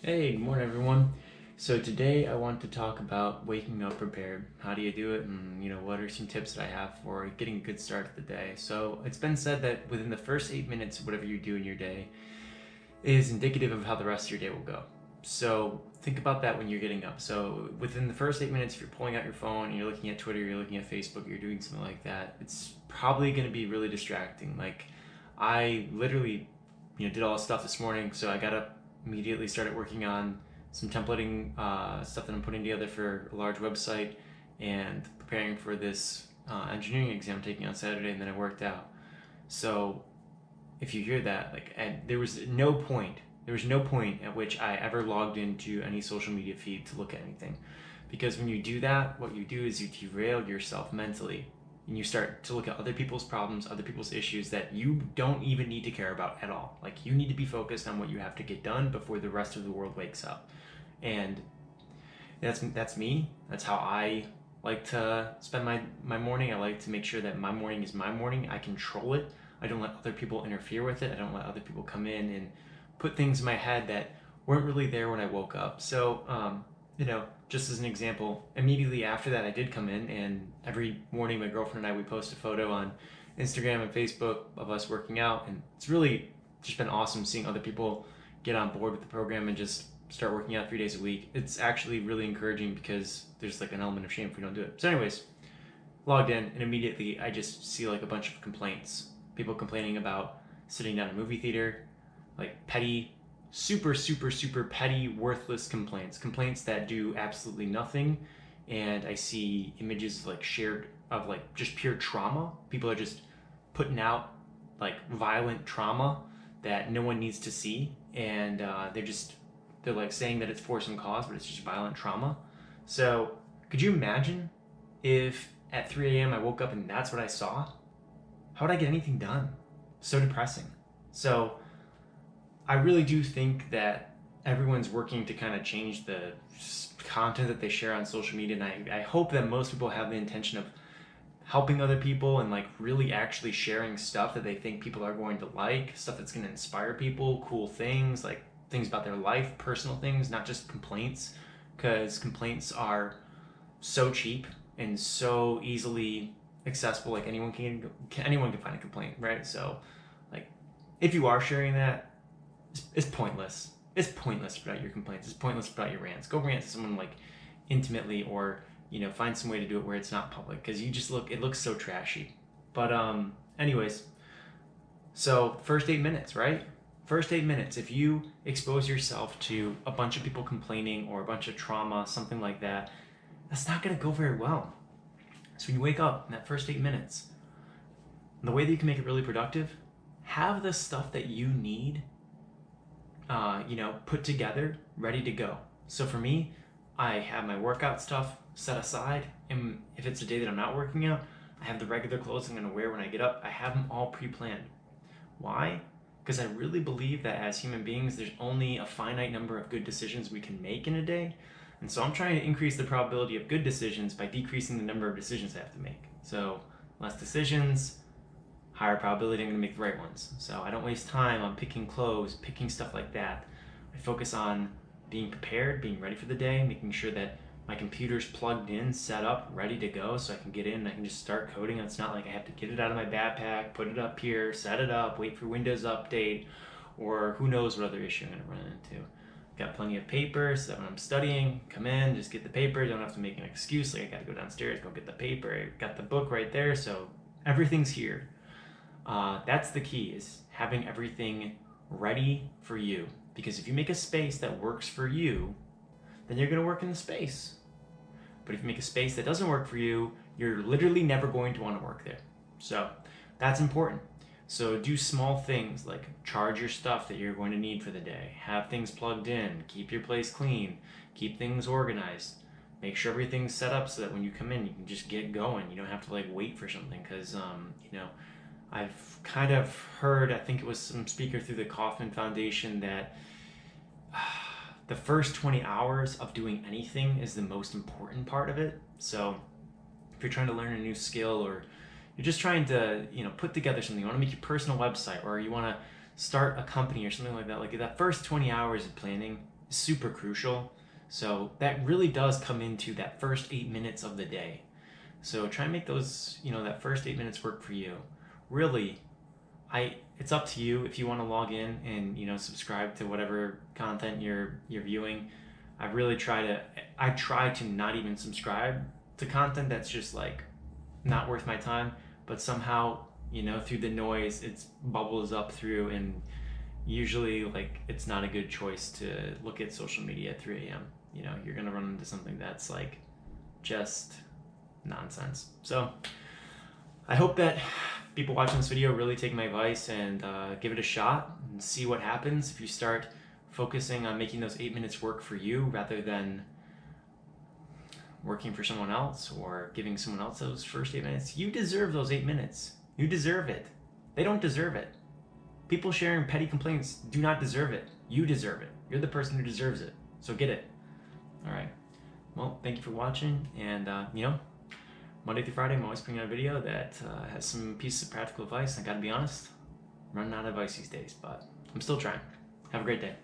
Hey, good morning, everyone. So today I want to talk about waking up prepared. How do you do it? And what are some tips that I have for getting a good start to the day? So it's been said that within the first 8 minutes of whatever you do in your day is indicative of how the rest of your day will go. So think about that when you're getting up. So within the first 8 minutes, if you're pulling out your phone and you're looking at Twitter, you're looking at Facebook, you're doing something like that, it's probably going to be really distracting. Like I literally, did all this stuff this morning. So I got up, immediately started working on some templating stuff that I'm putting together for a large website and preparing for this engineering exam I'm taking on Saturday, and then I worked out. So if you hear that, like, and there was no point at which I ever logged into any social media feed to look at anything, because when you do that, what you do is you derail yourself mentally, and you start to look at other people's problems, other people's issues that you don't even need to care about at all. Like, you need to be focused on what you have to get done before the rest of the world wakes up. And that's me. That's how I like to spend my morning. I like to make sure that my morning is my morning. I control it. I don't let other people interfere with it. I don't let other people come in and put things in my head that weren't really there when I woke up. So, just as an example, immediately after that, I did come in, and every morning my girlfriend and I, we post a photo on Instagram and Facebook of us working out, and it's really just been awesome seeing other people get on board with the program and just start working out 3 days a week. It's actually really encouraging because there's like an element of shame if we don't do it. So, anyways, logged in, and immediately I just see like a bunch of complaints. People complaining about sitting down in a movie theater, like petty, super, super, super petty, worthless complaints. Complaints that do absolutely nothing. And I see images like shared of like just pure trauma. People are just putting out like violent trauma that no one needs to see. And they're like saying that it's for some cause, but it's just violent trauma. So could you imagine if at 3 a.m. I woke up and that's what I saw? How would I get anything done? So depressing. So I really do think that everyone's working to kind of change the content that they share on social media, and I hope that most people have the intention of helping other people and like really actually sharing stuff that they think people are going to like, stuff that's going to inspire people, cool things, like things about their life, personal things, not just complaints, because complaints are so cheap and so easily accessible. Like anyone can find a complaint, right? So like if you are sharing that, it's pointless. It's pointless about your complaints. It's pointless about your rants. Go rant to someone like intimately, or find some way to do it where it's not public, because it looks so trashy. But anyways, so first 8 minutes, right? First 8 minutes. If you expose yourself to a bunch of people complaining or a bunch of trauma, something like that, that's not gonna go very well. So when you wake up in that first 8 minutes, the way that you can make it really productive, have the stuff that you need put together, ready to go. So for me, I have my workout stuff set aside, and if it's a day that I'm not working out, I have the regular clothes I'm going to wear when I get up. I have them all pre-planned. Why? Because I really believe that as human beings, there's only a finite number of good decisions we can make in a day. And so I'm trying to increase the probability of good decisions by decreasing the number of decisions I have to make. So less decisions, higher probability I'm going to make the right ones. So I don't waste time on picking clothes, picking stuff like that. I focus on being prepared, being ready for the day, making sure that my computer's plugged in, set up, ready to go, so I can get in and I can just start coding. It's not like I have to get it out of my backpack, put it up here, set it up, wait for Windows Update, or who knows what other issue I'm going to run into. Got plenty of paper so that when I'm studying, come in, just get the paper, don't have to make an excuse like I got to go downstairs, go get the paper. I got the book right there, so everything's here. That's the key, is having everything ready for you. Because if you make a space that works for you, then you're going to work in the space. But if you make a space that doesn't work for you, you're literally never going to want to work there. So that's important. So do small things like charge your stuff that you're going to need for the day, have things plugged in, keep your place clean, keep things organized, make sure everything's set up so that when you come in, you can just get going. You don't have to like wait for something, because I've kind of heard, I think it was some speaker through the Kauffman Foundation, that the first 20 hours of doing anything is the most important part of it. So if you're trying to learn a new skill, or you're just trying to, put together something, you want to make your personal website, or you want to start a company or something like that the first 20 hours of planning is super crucial. So that really does come into that first 8 minutes of the day. So try and make those, that first 8 minutes work for you. Really, it's up to you if you want to log in and subscribe to whatever content you're viewing. I try to not even subscribe to content that's just like not worth my time, but somehow through the noise it bubbles up through, and usually like it's not a good choice to look at social media at 3 a.m. You're gonna run into something that's like just nonsense. So I hope that people watching this video really take my advice and give it a shot and see what happens if you start focusing on making those 8 minutes work for you rather than working for someone else or giving someone else those first 8 minutes. You deserve those 8 minutes. You deserve it. They don't deserve it. People sharing petty complaints do not deserve it. You deserve it. You're the person who deserves it. So get it. All right. Well, thank you for watching. And, Monday through Friday, I'm always putting out a video that has some pieces of practical advice. I gotta be honest, I'm running out of advice these days, but I'm still trying. Have a great day.